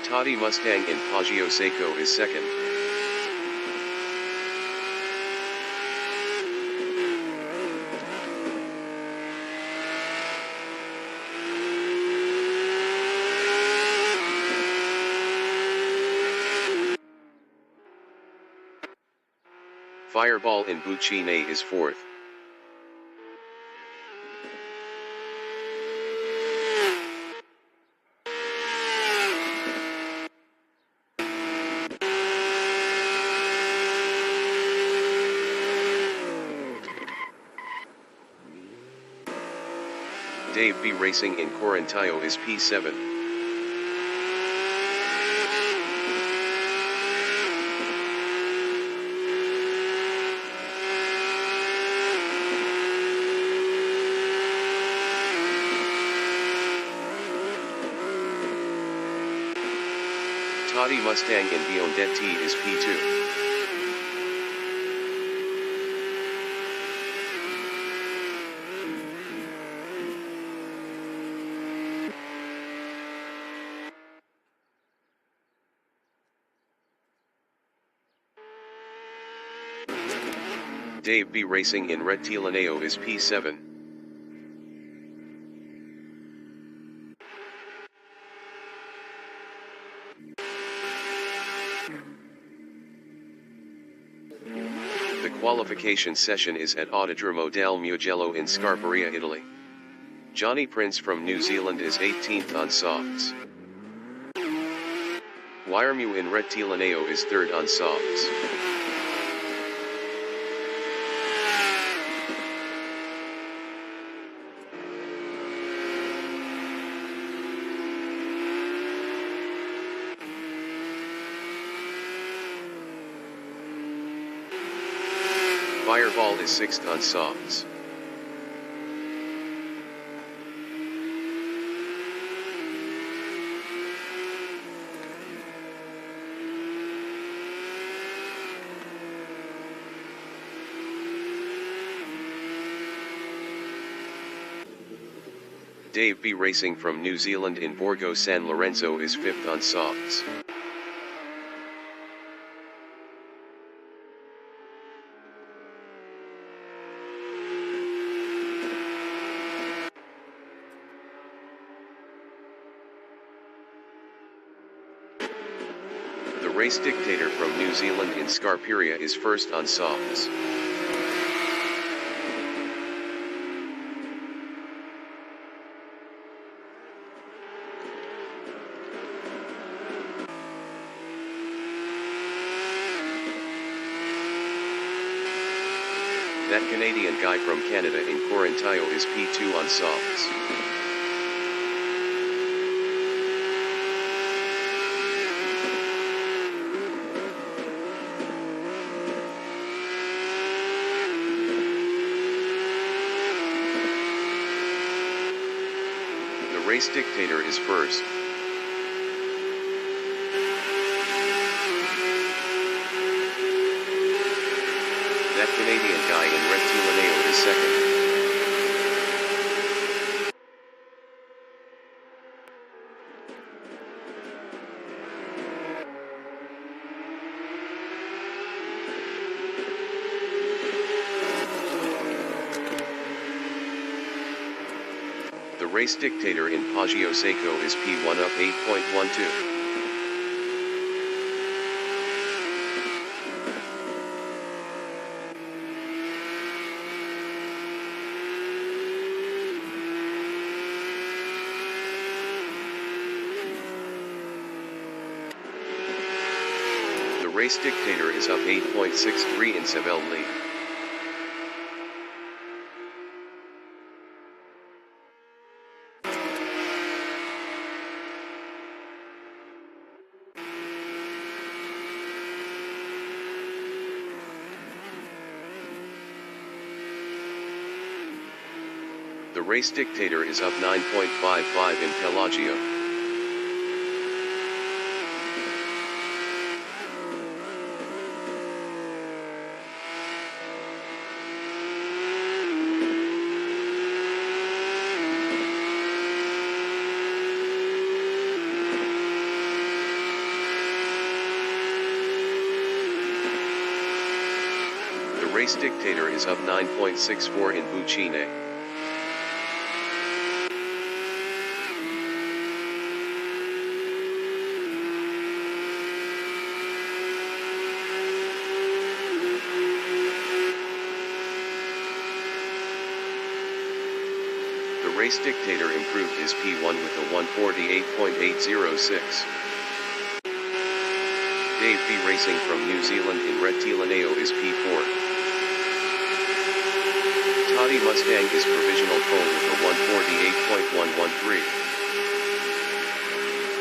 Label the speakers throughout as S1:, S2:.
S1: Toddy Mustang in Poggio Seco is second. Fireball in Buccine is fourth. Dave B Racing in Corintaio is P7. Toddy Mustang in Biondetti is P2. Dave B Racing in Rettilineo is P7. The qualification session is at Autodromo del Mugello in Scarperia, Italy. Johnny Prince from New Zealand is 18th on softs. Wiremu in Rettilineo is 3rd on softs. Fireball is 6th on softs. Dave B Racing from New Zealand in Borgo San Lorenzo is 5th on softs. The race dictator from New Zealand in Scarperia is 1st on softs. That Canadian guy from Canada in Corintaio is P2 on softs. The race dictator is 1st. That Canadian guy in Rettilineo is 2nd. The race dictator in Poggio Seco is P1 up 8.12. The race dictator is up 8.63 in Sebel lead. The race dictator is up 9.55 in Pelagio. The race dictator is up 9.64 in Buccine. The race dictator improved his P1 with a 148.806. Dave B Racing from New Zealand in Rettilineo is P4. Toddy Mustang is provisional pole with a 148.113.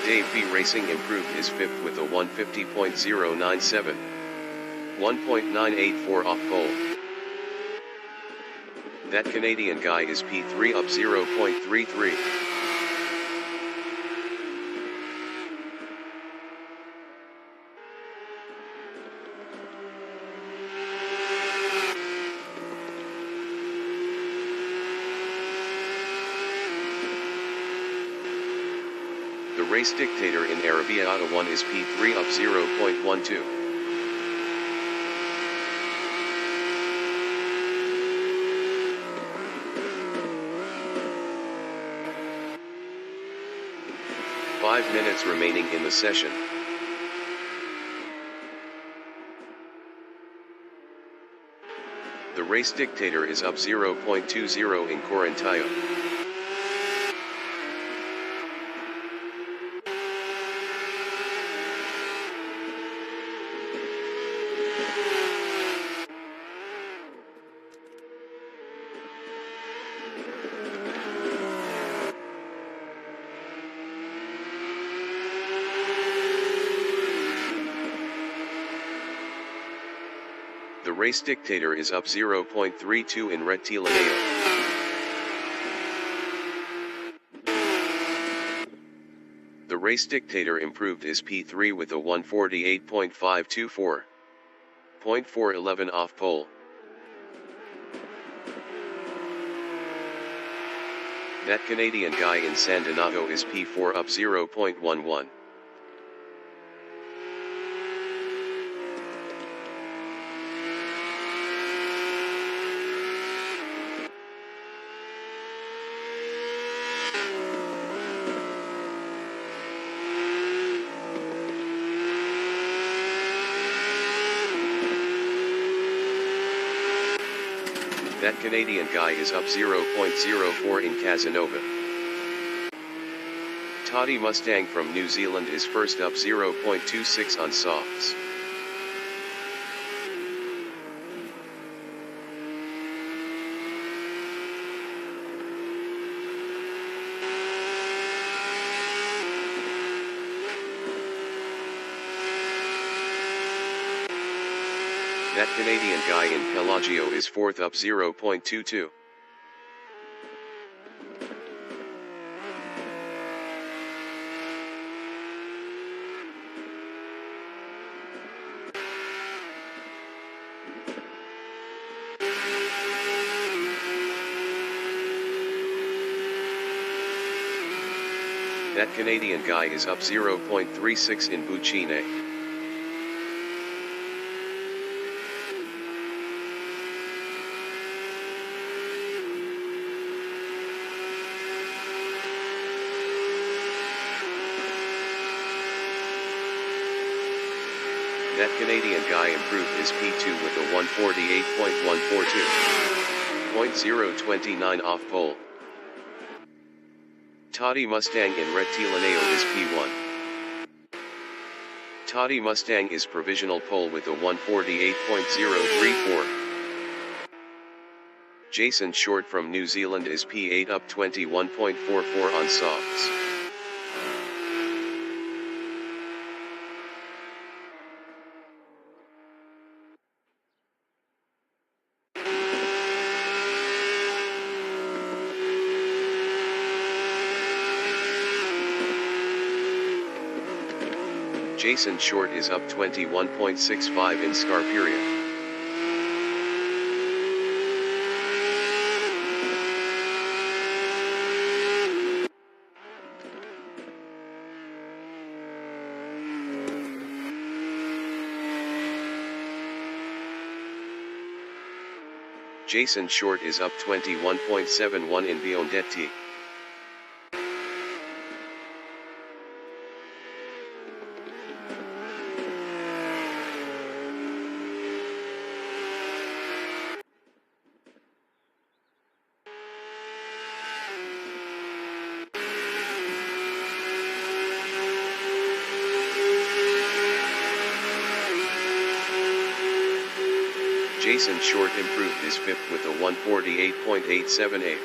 S1: Dave B Racing improved his fifth with a 150.097. 1.984 off pole. That Canadian guy is P3 up 0.33. The race dictator in Arrabbiata 1 is P3 up 0.12. Five minutes remaining in the session. The race dictator is up 0.20 in Corintaya. The race dictator is up 0.32 in Rettilineo. The race dictator improved his P3 with a 148.524. 0.411 off pole. That Canadian guy in San Donato is P4 up 0.11. That Canadian guy is up 0.04 in Casanova. Toddy Mustang from New Zealand is first up 0.26 on softs. That Canadian guy in Pelagio is fourth up 0.22. That Canadian guy is up 0.36 in Buccine. That Canadian guy improved his P2 with a 148.142. 0.029 off pole. Toddy Mustang in Rettilineo is P1. Toddy Mustang is provisional pole with a 148.034. Jason Short from New Zealand is P8 up 21.44 on softs. Jason Short is up 21.65 in Scarperia. Jason Short is up 21.71 in Biondetti. Jason Short improved his fifth with a 148.878.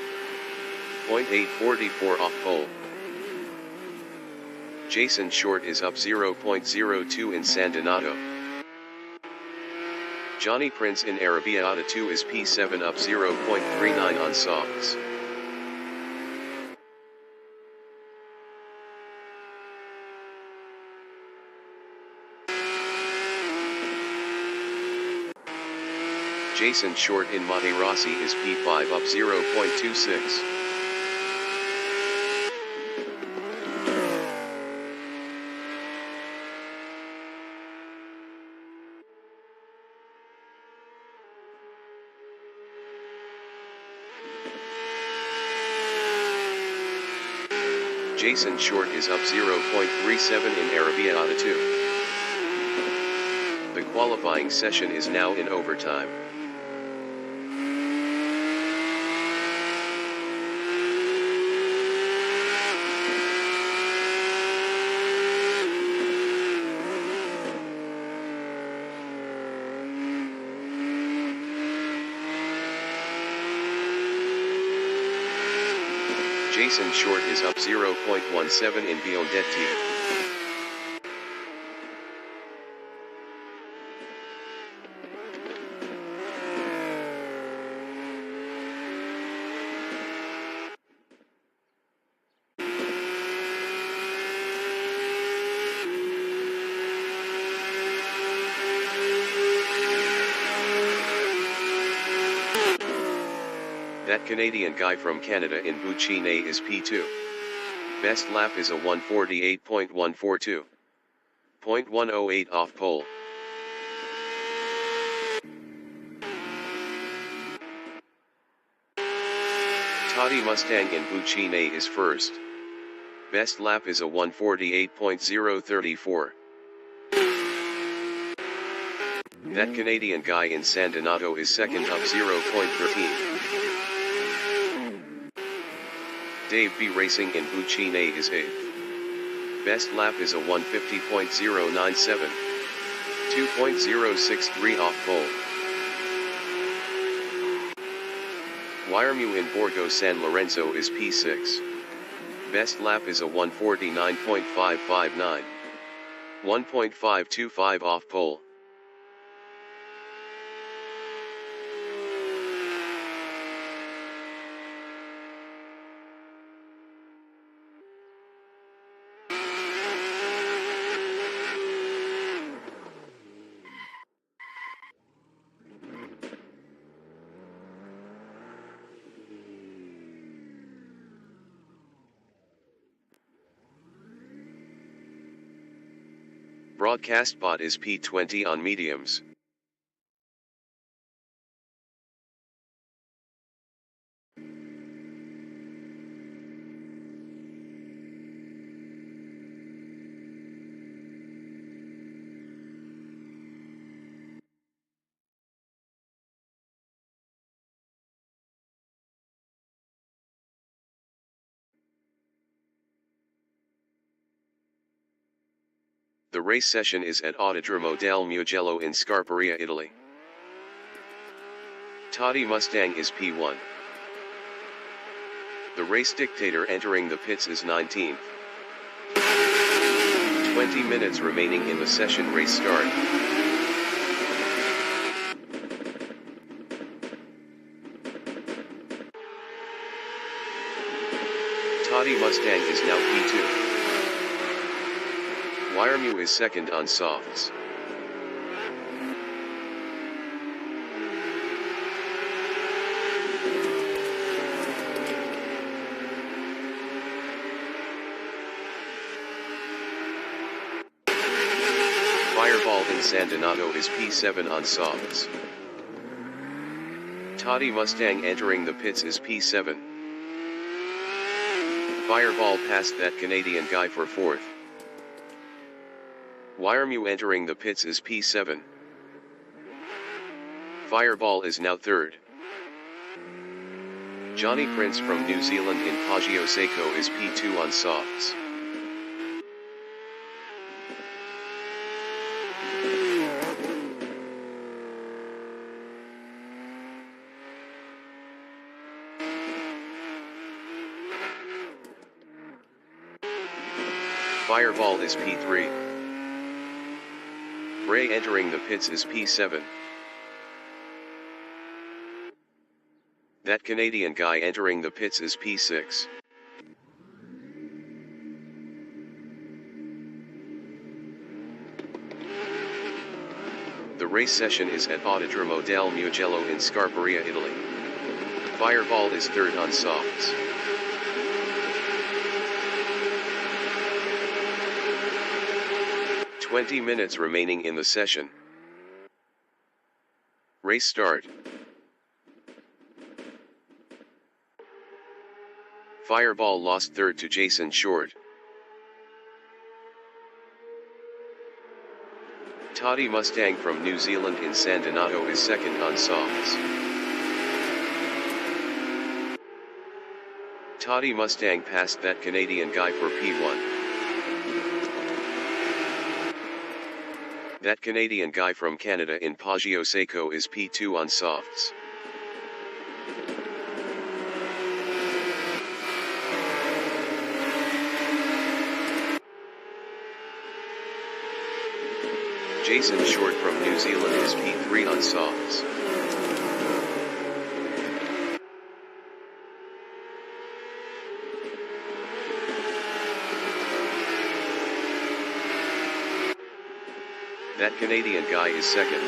S1: 0.844 off pole. Jason Short is up 0.02 in San Donato. Johnny Prince in Arrabbiata 2 is P7 up 0.39 on softs. Jason Short in Materassi is P5 up 0.26. Jason Short is up 0.37 in Arrabbiata 2. The qualifying session is now in overtime. Jason Short is up 0.17 in Biondetti. That Canadian guy from Canada in Buccine is P2. Best lap is a 148.142. 0.108 off pole. Toddy Mustang in Buccine is first. Best lap is a 148.034. That Canadian guy in San Donato is second up 0.13. Dave B Racing in Buccine is 8th. Best lap is a 150.097. 2.063 off pole. Wiremu in Borgo San Lorenzo is P6. Best lap is a 149.559. 1.525 off pole. Broadcast bot is P20 on mediums. The race session is at Autodromo del Mugello in Scarperia, Italy. Toddy Mustang is P1. The race dictator entering the pits is 19th. 20 minutes remaining in the session. Race start. Toddy Mustang is now P2. Wiremu is second on softs. Fireball in San Donato is P7 on softs. Toddy Mustang entering the pits is P7. Fireball passed that Canadian guy for 4th. Wiremew entering the pits is P7. Fireball is now 3rd. Johnny Prince from New Zealand in Paggio Seco is P2 on softs. Fireball is P3. Ray entering the pits is P7. That Canadian guy entering the pits is P6. The race session is at Autodromo del Mugello in Scarperia, Italy. Fireball is 3rd on softs. "20 minutes remaining in the session. Race start. Fireball lost 3rd to Jason Short. Toddy Mustang from New Zealand in San Donato is 2nd on softs. Toddy Mustang passed that Canadian guy for P1. That Canadian guy from Canada in Paggio Seco is P2 on softs. Jason Short from New Zealand is P3 on softs. That Canadian guy is 2nd.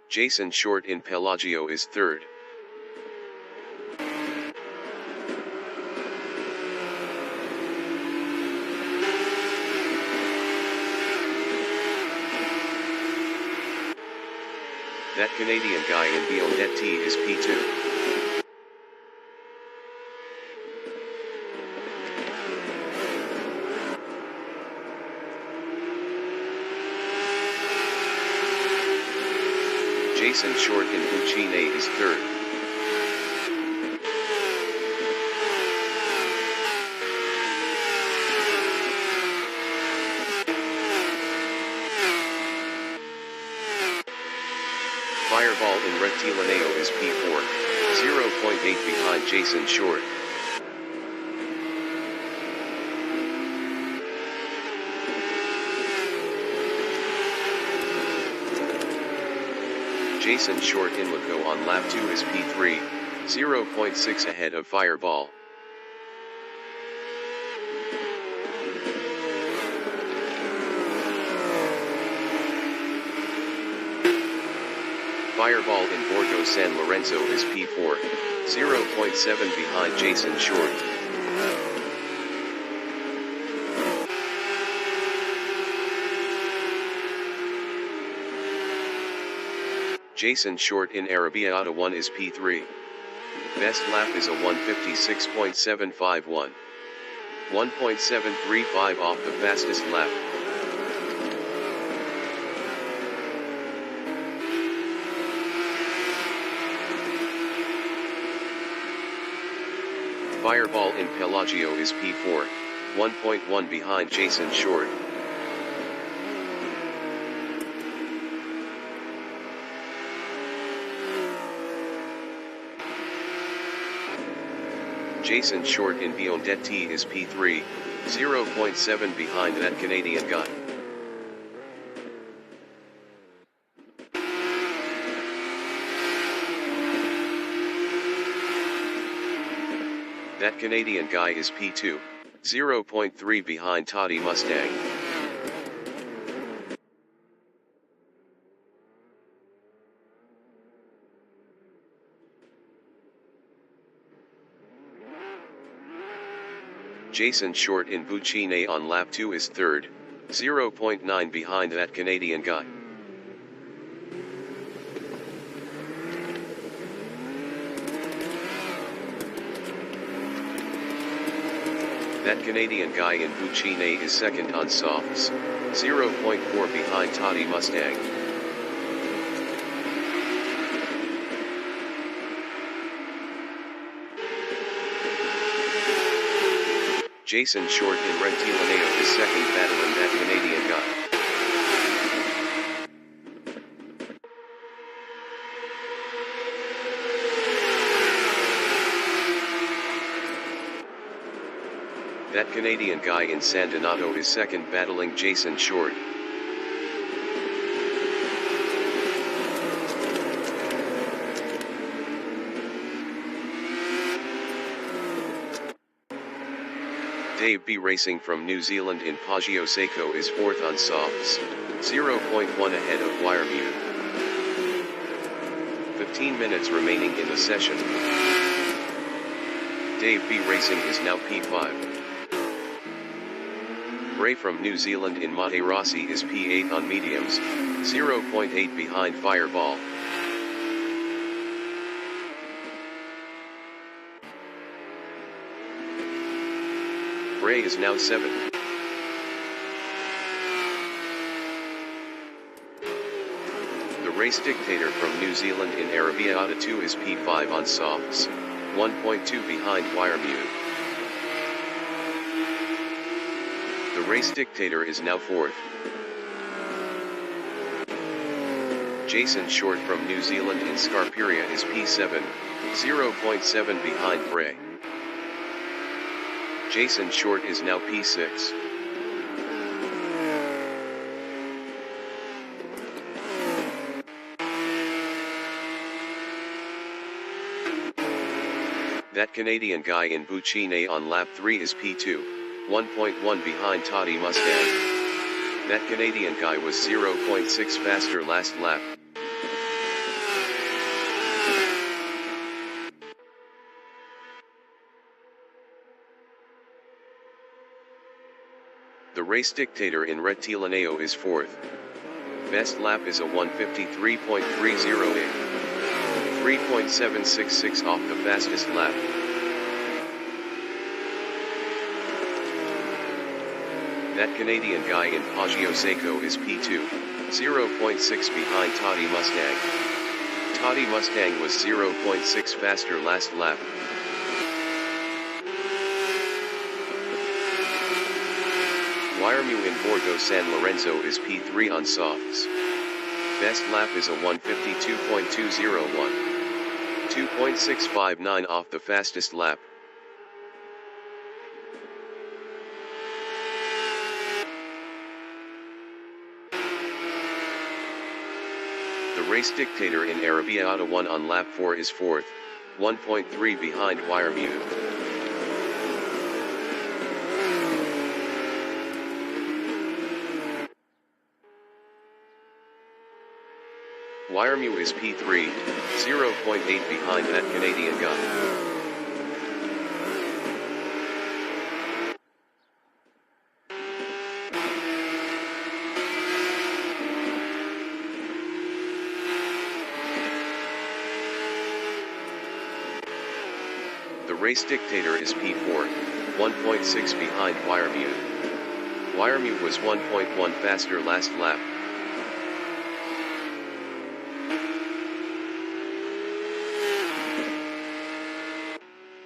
S1: Jason Short in Pelagio is 3rd. That Canadian guy in Biondetti is P2. Jason Short in Ucine is 3rd. Fireball in Rettilineo is P4, 0.8 behind Jason Short. Jason Short in Lico on lap 2 is P3, 0.6 ahead of Fireball. Fireball in Borgo San Lorenzo is P4, 0.7 behind Jason Short. Jason Short in Arrabbiata 1 is P3. Best lap is a 1:56.751. 1.735 off the fastest lap. Fireball in Pelagio is P4, 1.1 behind Jason Short. Jason Short in Biondetti is P3, 0.7 behind that Canadian guy. That Canadian guy is P2, 0.3 behind Toddy Mustang. Jason Short in Buccine on lap 2 is third, 0.9 behind that Canadian guy. That Canadian guy in Buccine is second on softs, 0.4 behind Toddy Mustang. Jason Short in Rentilaneo is second, battling that Canadian guy. That Canadian guy in San Donato is second, battling Jason Short. Dave B. Racing from New Zealand in Paggio Seco is fourth on softs, 0.1 ahead of Wiremute. 15 minutes remaining in the session. Dave B. Racing is now P5. Bray from New Zealand in Monte Rossi is P8 on mediums, 0.8 behind Fireball. Bray is now 7th. The Race Dictator from New Zealand in Arrabbiata 2 is P5 on softs, 1.2 behind Wiremute. The Race Dictator is now 4th. Jason Short from New Zealand in Scarperia is P7, 0.7 behind Bray. Jason Short is now P6. That Canadian guy in Buccine on lap 3 is P2, 1.1 behind Toddy Mustang. That Canadian guy was 0.6 faster last lap. The Race Dictator in Retilaneo is 4th. Best lap is a 1:53.308. 3.766 off the fastest lap. That Canadian guy in Paggio Seco is P2, 0.6 behind Toddy Mustang. Toddy Mustang was 0.6 faster last lap. Wiremu in Borgo San Lorenzo is P3 on softs. Best lap is a 1:52.201. 2.659 off the fastest lap. The Race Dictator in Arrabbiata 1 on lap 4 is 4th, 1.3 behind Wiremu. Wiremu is P3, 0.8 behind that Canadian guy. The Race Dictator is P4, 1.6 behind Wiremu. Wiremu was 1.1 faster last lap.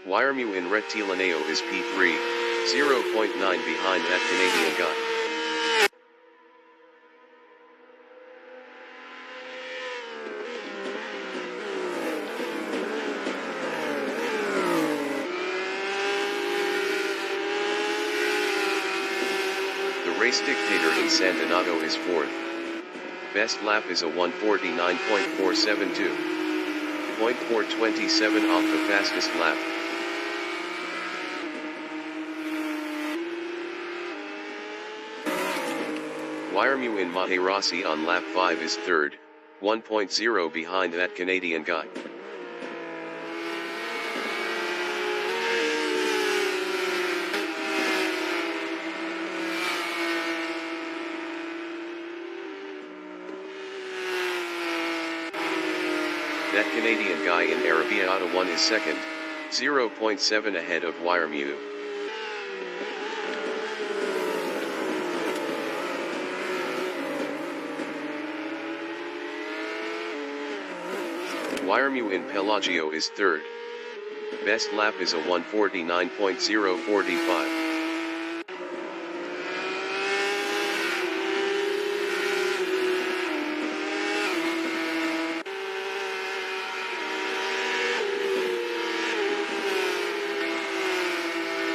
S1: Wiremu in Retilaneo is P3, 0.9 behind that Canadian guy. The Race Dictator in San Donato is 4th. Best lap is a 1:49.472. 0.427 off the fastest lap. Wiremu in Monte Rossi on lap 5 is 3rd, 1.0 behind that Canadian guy. Canadian guy in Arabiata 1 is second, 0.7 ahead of Wiremew. Wiremew in Pelagio is third. Best lap is a 1:49.045.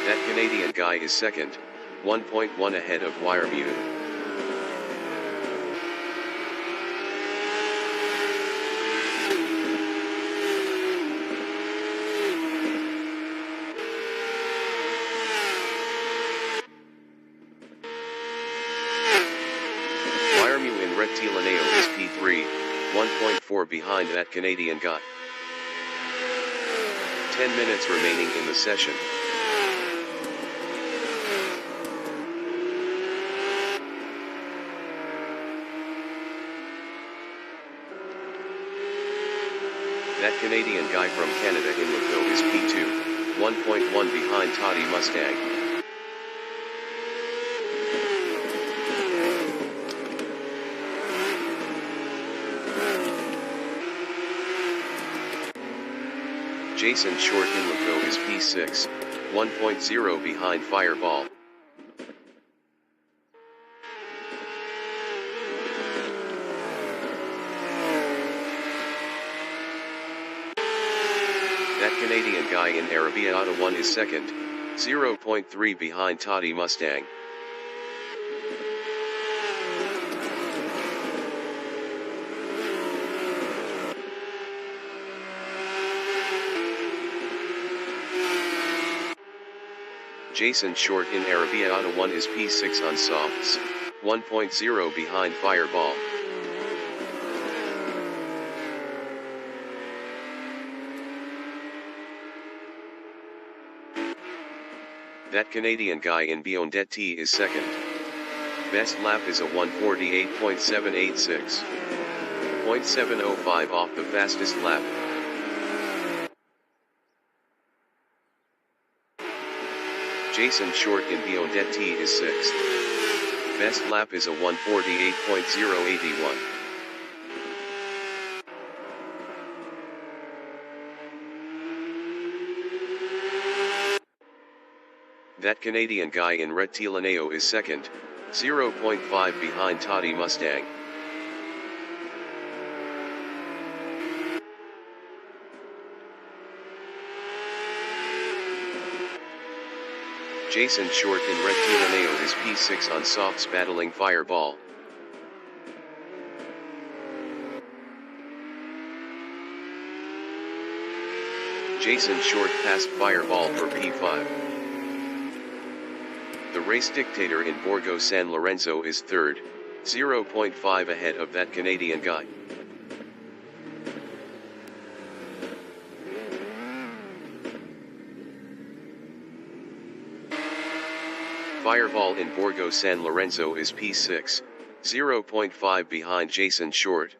S1: That Canadian guy is second, 1.1 ahead of Wiremew. Rectilineo is P3, 1.4 behind that Canadian guy. 10 minutes remaining in the session. That Canadian guy from Canada in Laco is P2, 1.1 behind Toddy Mustang. Jason Short in Laco is P6, 1.0 behind Fireball. That Canadian guy in Arabiata 1 is second, 0.3 behind Toddy Mustang. Jason Short in Arabiata 1 is P6 on softs, 1.0 behind Fireball. That Canadian guy in Biondetti is second. Best lap is a 1:48.786. 0.705 off the fastest lap. Jason Short in Biondetti is sixth. Best lap is a 1:48.081. That Canadian guy in Rectilineo is second, 0.5 behind Toddy Mustang. Jason Short in Rectilineo is P6 on softs battling Fireball. Jason Short passed Fireball for P5. The race dictator in Borgo San Lorenzo is third, 0.5 ahead of that Canadian guy. Fireball in Borgo San Lorenzo is P6, 0.5 behind Jason Short.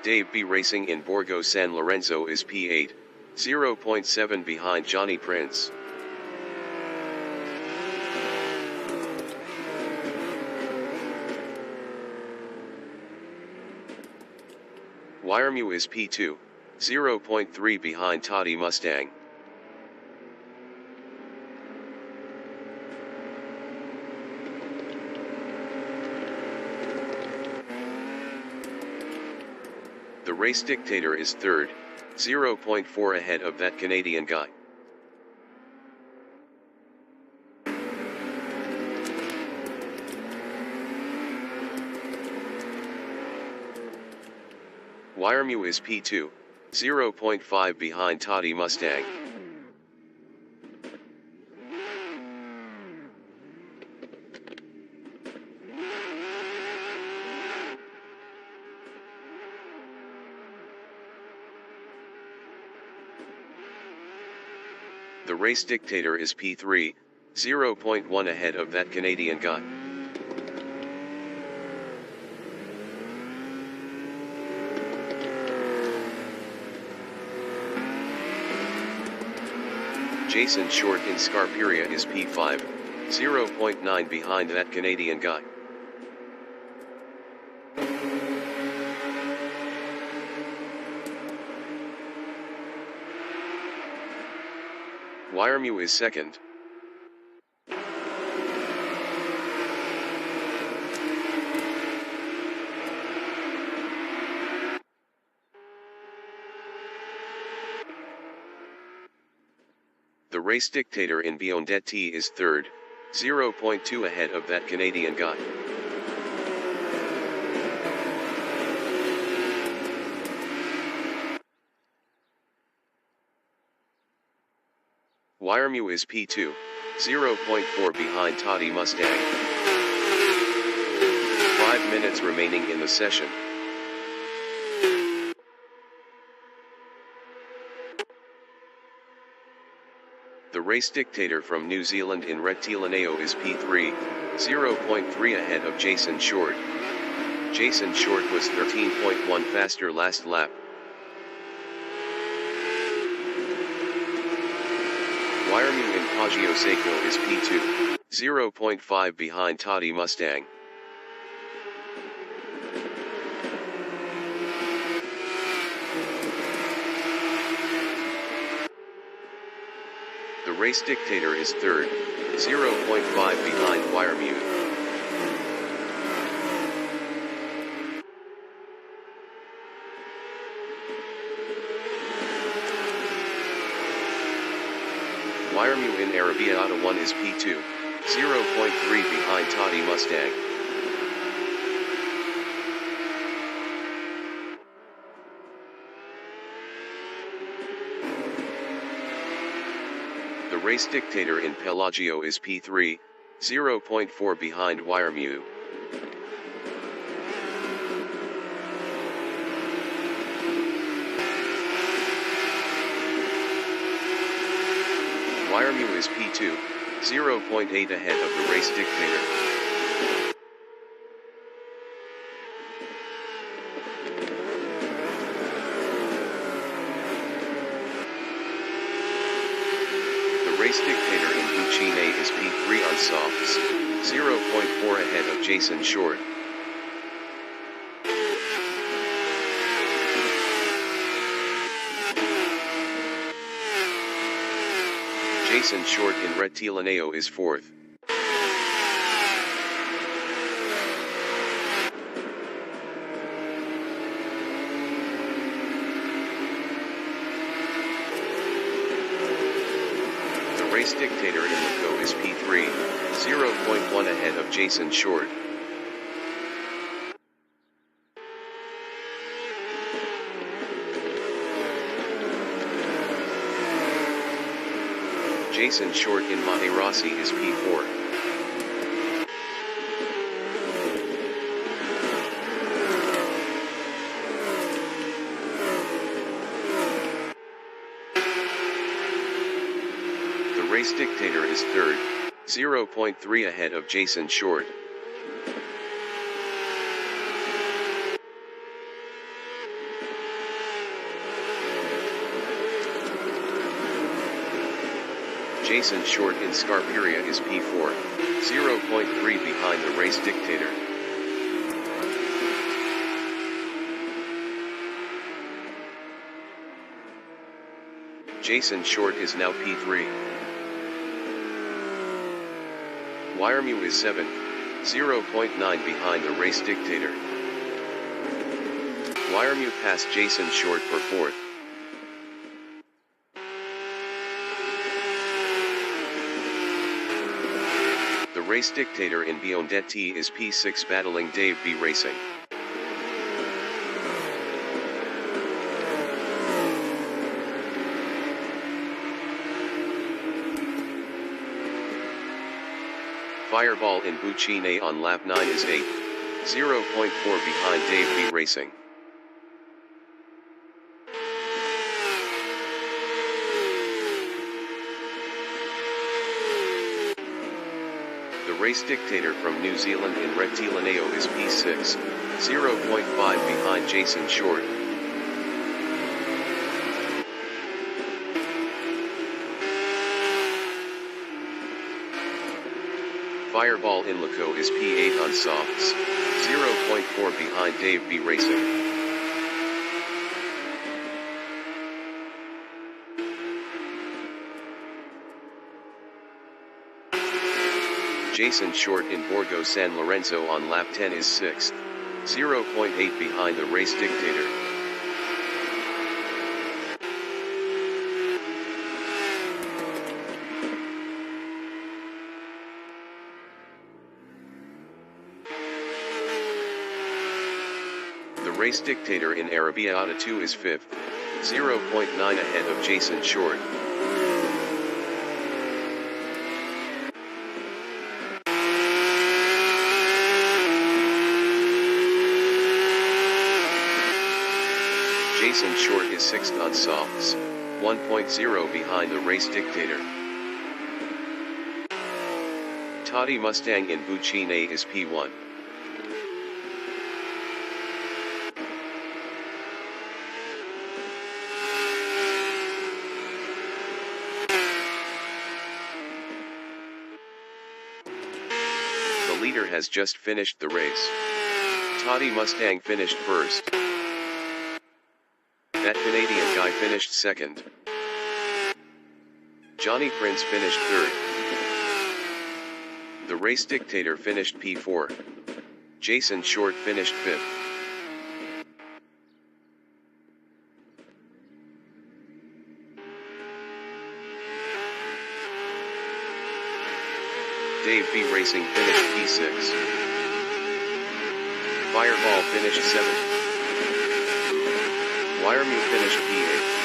S1: Dave B. Racing in Borgo San Lorenzo is P8, 0.7 behind Johnny Prince. Wiremew is P2, 0.3 behind Toddy Mustang. The race dictator is third, 0.4 ahead of that Canadian guy. Wiremew is P2, 0.5 behind Toddy Mustang. The race dictator is P3, 0.1 ahead of that Canadian guy. Jason Short in Scarperia is P5, 0.9 behind that Canadian guy. Wiremu is second. The race dictator in Biondetti is third, 0.2 ahead of that Canadian guy. Wiremu is P2, 0.4 behind Toddy Mustang. 5 minutes remaining in the session. The race dictator from New Zealand in Rectilineo is P3, 0.3 ahead of Jason Short. Jason Short was 13.1 faster last lap. Wiremu in Paggio Seco is P2, 0.5 behind Toddy Mustang. The race dictator is third, 0.5 behind Wiremu. Wiremu in Arrabbiata 1 is P2, 0.3 behind Toddy Mustang. The race dictator in Pelagio is P3, 0.4 behind Wiremu. Wiremu is P2, 0.8 ahead of the race dictator. The race dictator in Buccine is P3 on softs, 0.4 ahead of Jason Short. Jason Short in Rectilineo is fourth. The race dictator in Lecco is P3, 0.1 ahead of Jason Short. Jason Short in Materassi is P4. The race dictator is third, 0.3 ahead of Jason Short. Jason Short in Scarperia is P4, 0.3 behind the race dictator. Jason Short is now P3. Wiremu is 7th, 0.9 behind the race dictator. Wiremu passed Jason Short for 4th. The race dictator in Biondetti is P6 battling Dave B Racing. Fireball in Buccine on lap 9 is 8th, 0.4 behind Dave B Racing. race dictator from New Zealand in Rectilineo is P6, 0.5 behind Jason Short. Fireball Inlico is P8 on softs, 0.4 behind Dave B Racing. Jason Short in Borgo San Lorenzo on lap 10 is 6th, 0.8 behind the race dictator. The race dictator in Arrabbiata 2 is 5th, 0.9 ahead of Jason Short. Jason Short is 6th on softs, 1.0 behind the race dictator. Toddy Mustang in Buccine is P1. The leader has just finished the race. Toddy Mustang finished first. That Canadian guy finished second. Johnny Prince finished third. The race dictator finished P4. Jason Short finished fifth. Dave B Racing finished P6. Fireball finished 7th. Wiremu finished P8.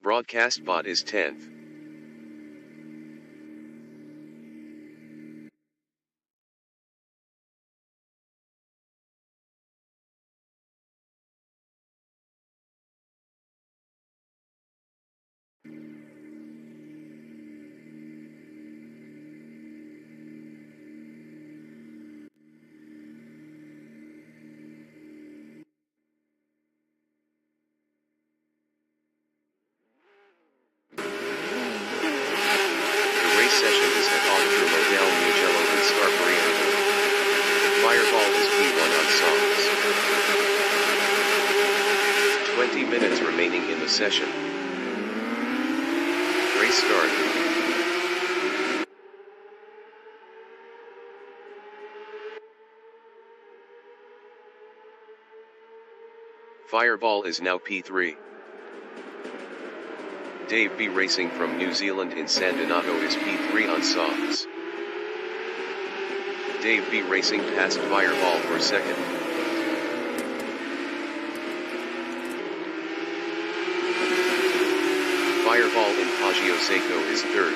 S1: Broadcast bot is 10th. Session is at Aldermo del Mugello in Scarpariano. Fireball is P1 on softs. 20 minutes remaining in the session. Race start. Fireball is now P3. Dave B Racing from New Zealand in San Donato is P3 on softs. Dave B Racing passed Fireball for second. Fireball in Poggio Seco is third.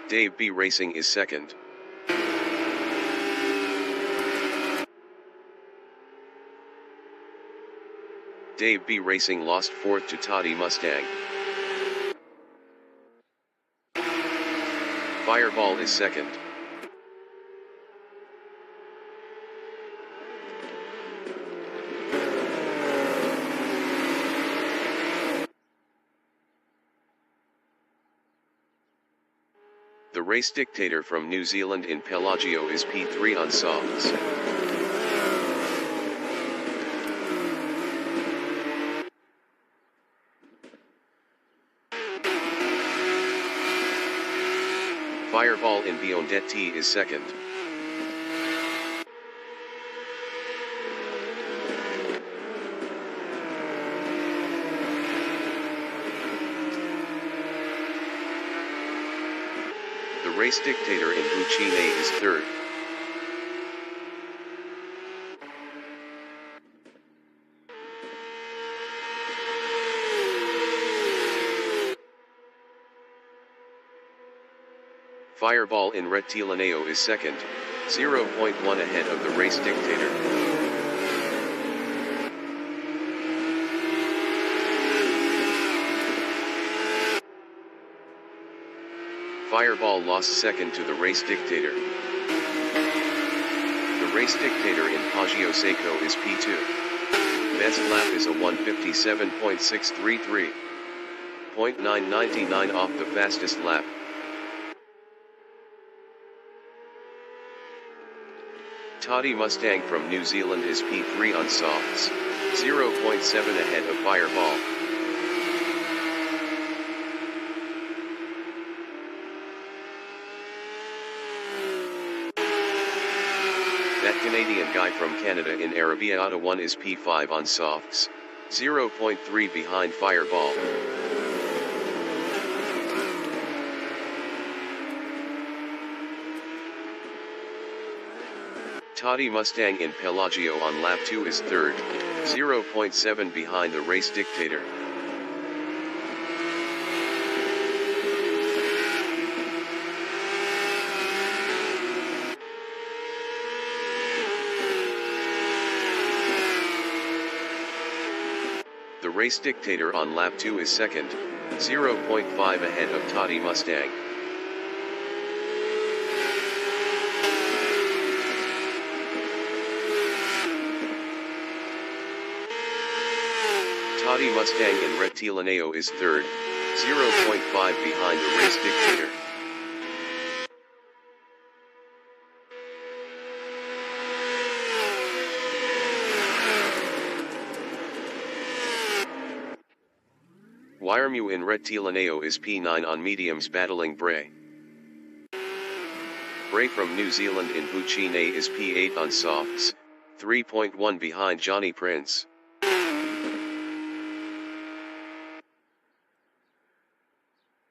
S1: Dave B Racing is second. Dave B Racing lost fourth to Toddy Mustang. Fireball is second. The race dictator from New Zealand in Pelagio is P3 on softs. Fireball in Biondetti is second. The race dictator in Buccine is third. Fireball in Rettilineo is second, 0.1 ahead of the race dictator. Fireball lost second to the race dictator. The race dictator in Poggio Seco is P2. Best lap is a 1:57.633. 0.999 off the fastest lap. Toddy Mustang from New Zealand is P3 on softs, 0.7 ahead of Fireball. That Canadian guy from Canada in Arrabbiata 1 is P5 on softs, 0.3 behind Fireball. Toddy Mustang in Pelagio on lap 2 is third, 0.7 behind the race dictator. The race dictator on lap 2 is second, 0.5 ahead of Toddy Mustang. Toddy Mustang in Rettilineo is third, 0.5 behind the race dictator. Wiremu in Rettilineo is P9 on mediums battling Bray. Bray from New Zealand in Buccine is P8 on softs, 3.1 behind Johnny Prince.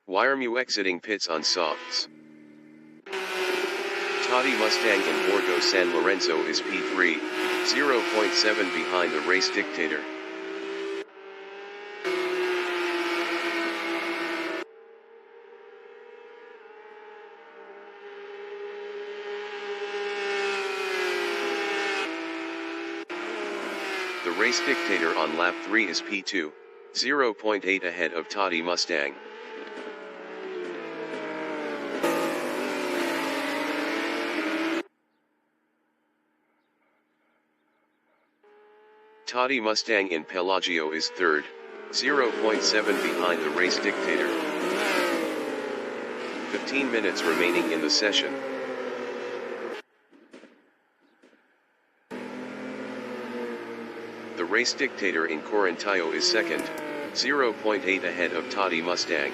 S1: Wiremu exiting pits on softs. Toddy Mustang in Borgo San Lorenzo is P3, 0.7 behind the race dictator. The race dictator on lap 3 is P2, 0.8 ahead of Toddy Mustang. Toddy Mustang in Pelagio is third, 0.7 behind the race dictator. 15 minutes remaining in the session. The race dictator in Corintaio is second, 0.8 ahead of Toddy Mustang.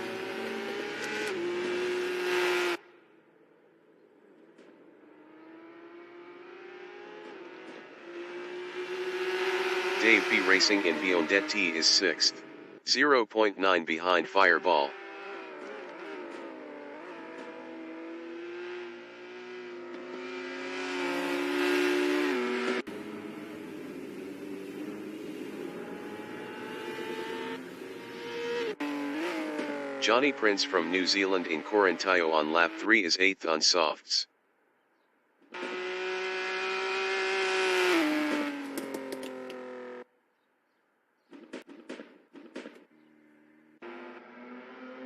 S1: Dave B Racing in Biondetti is sixth, 0.9 behind Fireball. Johnny Prince from New Zealand in Corintaio on lap 3 is 8th on softs.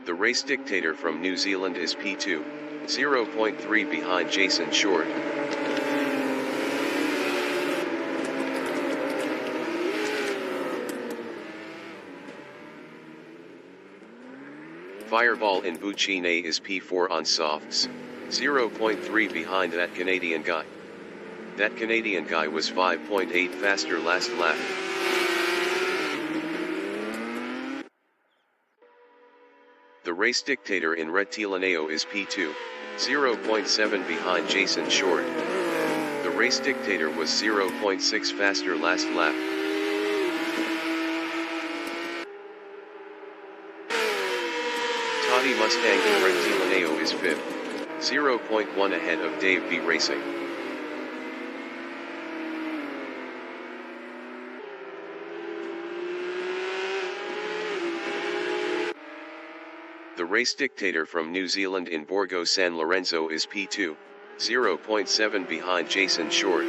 S1: The race dictator from New Zealand is P2, 0.3 behind Jason Short. Fireball in Buccine is P4 on softs, 0.3 behind that Canadian guy. That Canadian guy was 5.8 faster last lap. The race dictator in Rettilineo is P2, 0.7 behind Jason Short. The race dictator was 0.6 faster last lap. Toddy Mustang in Rettilineo is 5th, 0.1 ahead of Dave B Racing. The race dictator from New Zealand in Borgo San Lorenzo is P2, 0.7 behind Jason Short.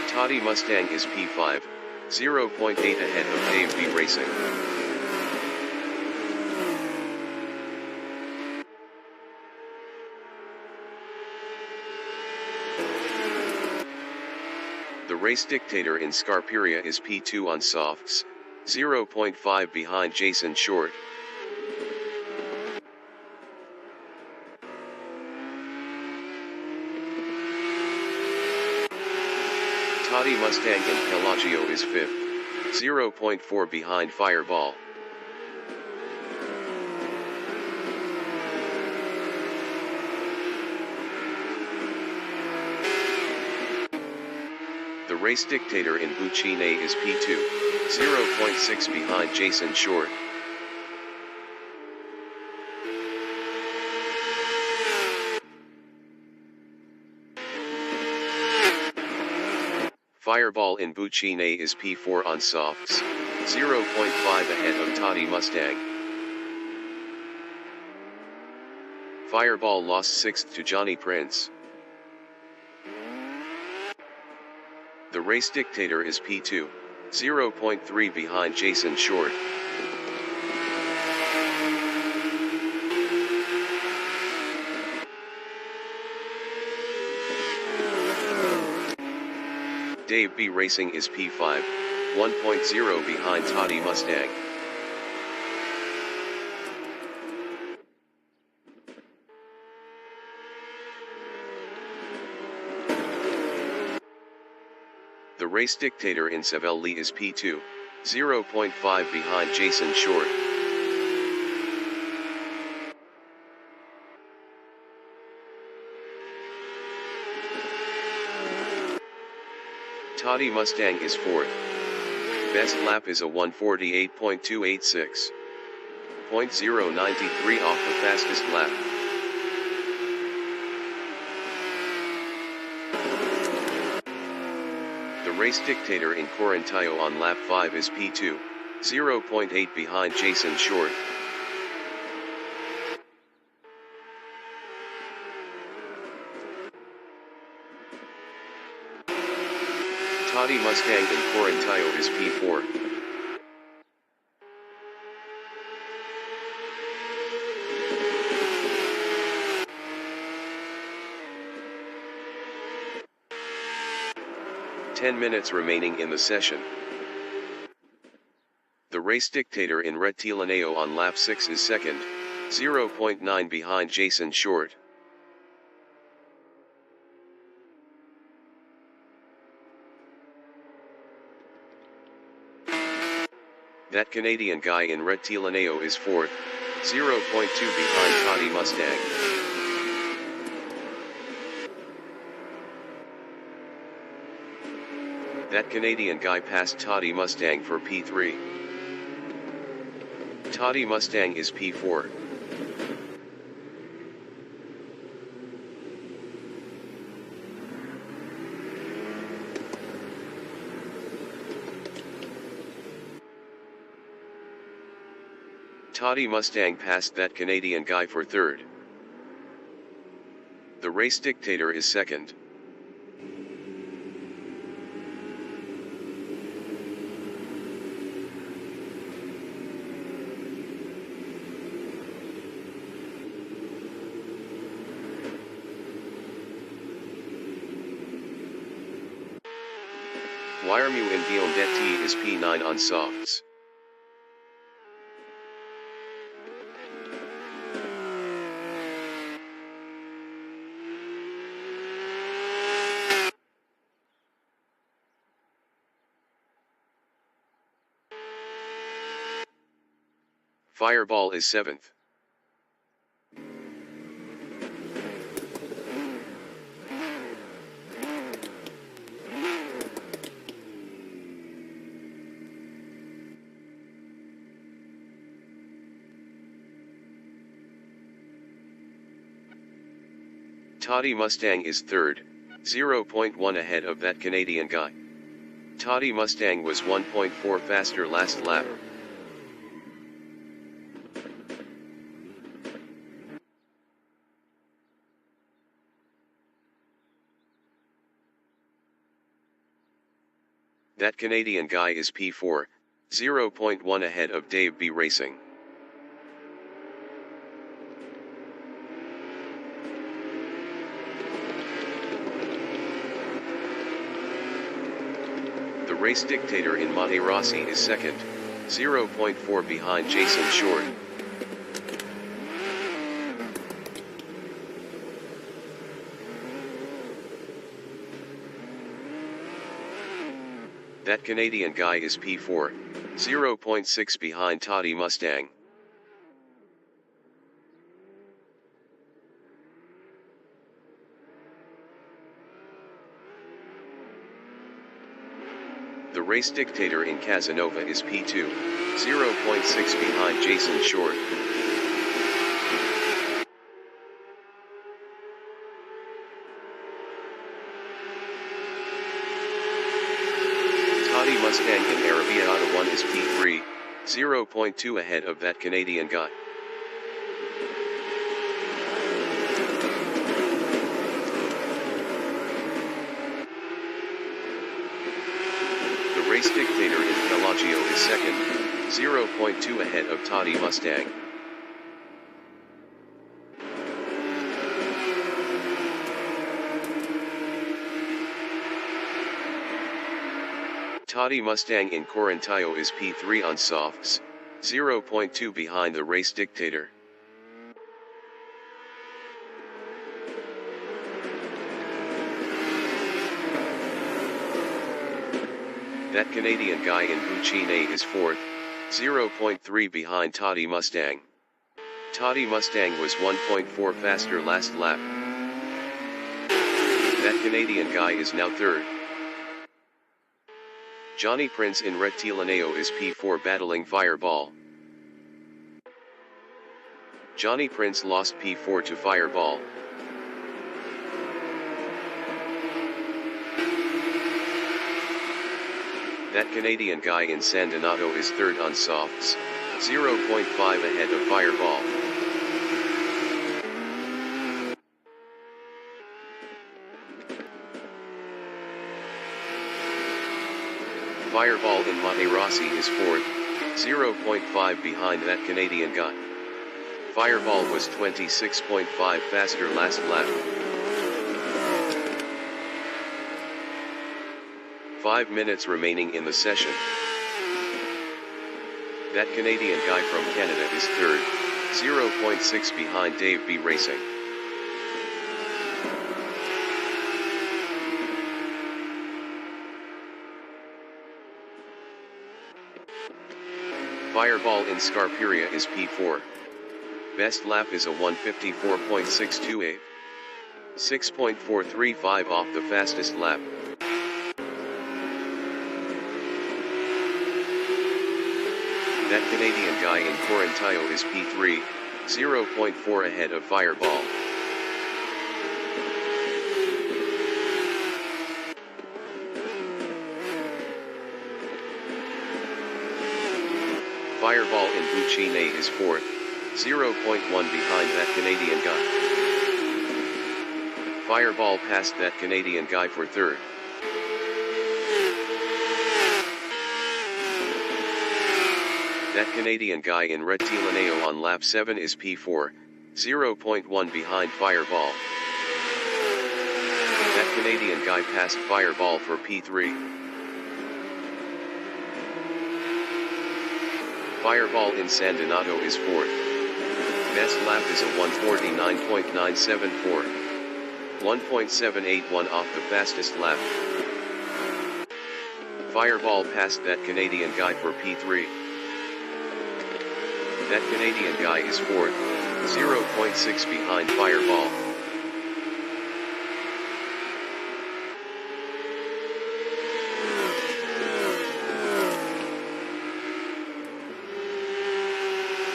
S1: Toddy Mustang is P5, 0.8 ahead of Dave B Racing. The race dictator in Scarperia is P2 on softs, 0.5 behind Jason Short. Toddy Mustang in Pelagio is 5th, 0.4 behind Fireball. The race dictator in Buccine is P2, 0.6 behind Jason Short. Fireball in Buccine is P4 on softs, 0.5 ahead of Toddy Mustang. Fireball lost 6th to Johnny Prince. The race dictator is P2, 0.3 behind Jason Short. Dave B Racing is P5, 1.0 behind Toddy Mustang. The race dictator in Savelli is P2, 0.5 behind Jason Short. Toddy Mustang is 4th. Best lap is a 1:48.286. 0.093 off the fastest lap. The race dictator in Corintaio on lap 5 is P2, 0.8 behind Jason Short. Toddy Mustang in Corintaio is P4. Ten minutes remaining in the session. The race dictator in Rettilineo on lap 6 is 2nd, 0.9 behind Jason Short. That Canadian guy in Rettilineo is 4th, 0.2 behind Toddy Mustang. That Canadian guy passed Toddy Mustang for P3. Toddy Mustang is P4. Toddy Mustang passed that Canadian guy for 3rd. The race dictator is 2nd. Wire M20 is P9 on softs. Fireball is 7th. Toddy Mustang is 3rd, 0.1 ahead of that Canadian guy. Toddy Mustang was 1.4 faster last lap. That Canadian guy is P4, 0.1 ahead of Dave B Racing. The race dictator in Monte Rossi is 2nd, 0.4 behind Jason Short. That Canadian guy is P4, 0.6 behind Toddy Mustang. The race dictator in Casanova is P2, 0.6 behind Jason Short. Toddy Mustang in Arrabbiata 1 is P3, 0.2 ahead of that Canadian guy. The race dictator in Pelagio is 2nd, 0.2 ahead of Toddy Mustang. Toddy Mustang in Corintaio is P3 on softs, 0.2 behind the race dictator. That Canadian guy in Buccine is 4th, 0.3 behind Toddy Mustang. Toddy Mustang was 1.4 faster last lap. That Canadian guy is now 3rd. Johnny Prince in Rettilineo is P4 battling Fireball. Johnny Prince lost P4 to Fireball. That Canadian guy in San Donato is 3rd on softs, 0.5 ahead of Fireball. Fireball in Monte Rossi is 4th, 0.5 behind that Canadian guy. Fireball was 26.5 faster last lap. 5 minutes remaining in the session. That Canadian guy from Canada is 3rd, 0.6 behind Dave B Racing. Fireball in Scarperia is P4. Best lap is a 1:54.628. 6.435 off the fastest lap. That Canadian guy in Corintaio is P3, 0.4 ahead of Fireball. Fireball in Buccine is 4th, 0.1 behind that Canadian guy. Fireball passed that Canadian guy for 3rd. That Canadian guy in Rettilineo on lap 7 is P4, 0.1 behind Fireball. That Canadian guy passed Fireball for P3. Fireball in San Donato is fourth. Best lap is a 1:49.974. 1.781 off the fastest lap. Fireball passed that Canadian guy for P3. That Canadian guy is fourth, 0.6 behind Fireball.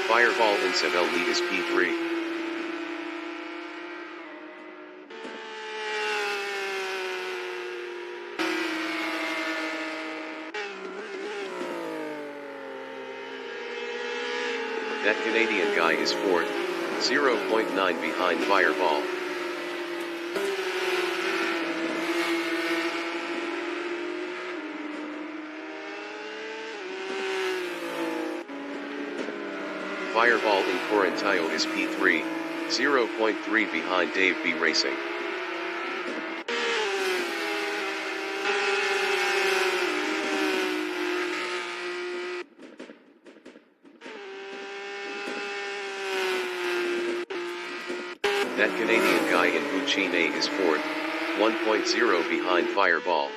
S1: Fireball in Savelli is P3. That Canadian guy is fourth, 0.9 behind Fireball. Fireball in Corintaio is P3, 0.3 behind Dave B Racing. That Canadian guy in Buccine is fourth, 1.0 behind Fireball.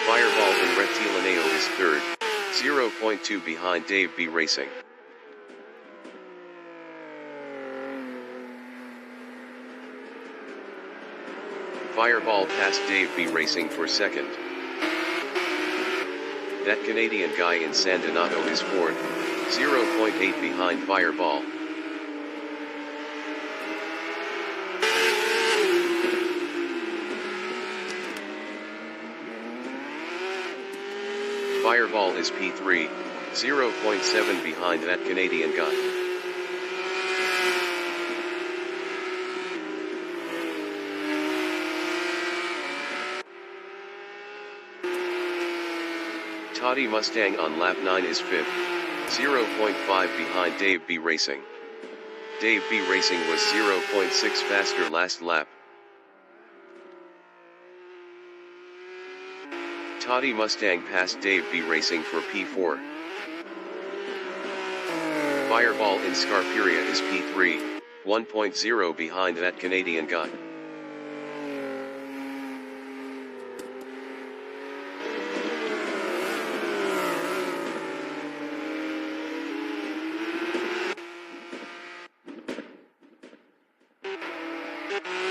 S1: Fireball in Rettilineo is third, 0.2 behind Dave B Racing. Fireball passed Dave B Racing for second. That Canadian guy in San Donato is fourth, 0.8 behind Fireball. Fireball is P3, 0.7 behind that Canadian guy. Toddy Mustang on lap 9 is 5th, 0.5 behind Dave B Racing. Dave B Racing was 0.6 faster last lap. Toddy Mustang passed Dave B Racing for P4. Fireball in Scarperia is P3, 1.0 behind that Canadian guy.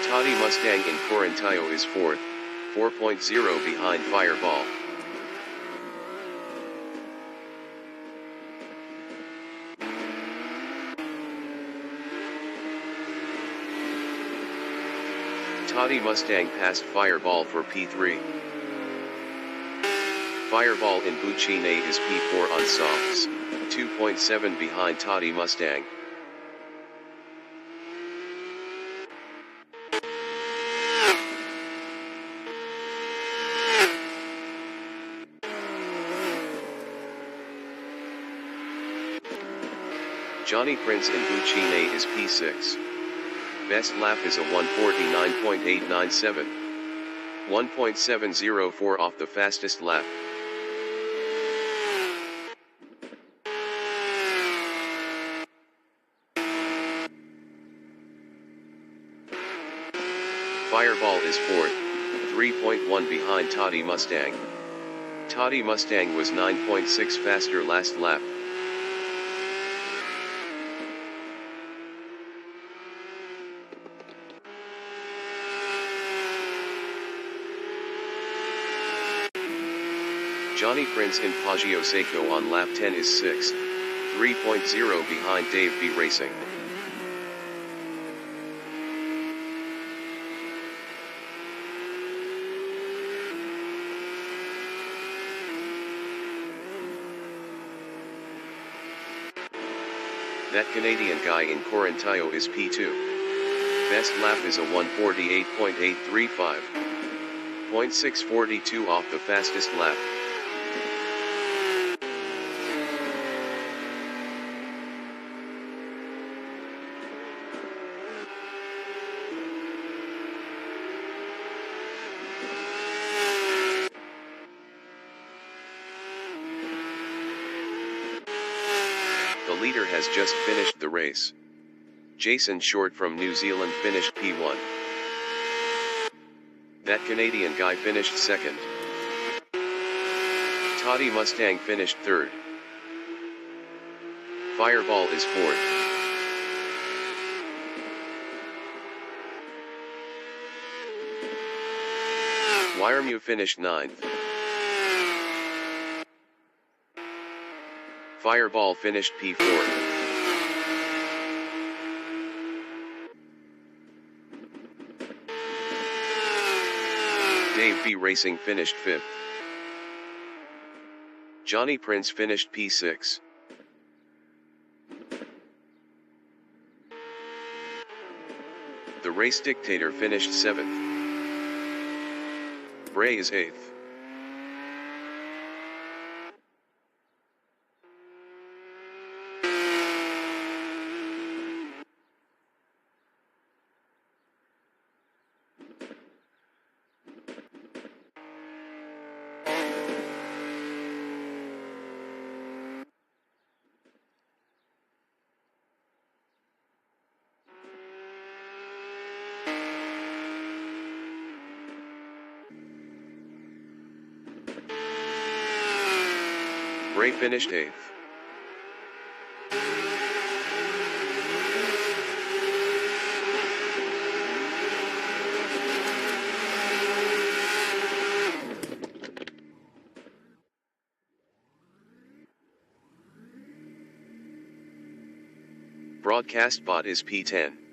S1: Toddy Mustang in Corintaio is fourth, 4.0 behind Fireball. Toddy Mustang passed Fireball for P3. Fireball in Buccine is P4 on softs, 2.7 behind Toddy Mustang. Johnny Prince in Buccine is P6. Best lap is a 1:49.897. 1.704 off the fastest lap. Fireball is fourth, 3.1 behind Toddy Mustang. Toddy Mustang was 9.6 faster last lap. Johnny Prince in Poggio Seco on lap 10 is 6th, 3.0 behind Dave B Racing. That Canadian guy in Corintaio is P2. Best lap is a 1:48.835. 0.642 off the fastest lap. leader has just finished the race. Jason Short from New Zealand finished P1. That Canadian guy finished second. Toddy Mustang finished third. Fireball is fourth. Wiremew finished ninth. Fireball finished P4. Dave B Racing finished 5th. Johnny Prince finished P6. The Race Dictator finished 7th. Bray is 8th. Bray finished 8th. Broadcast bot is P10.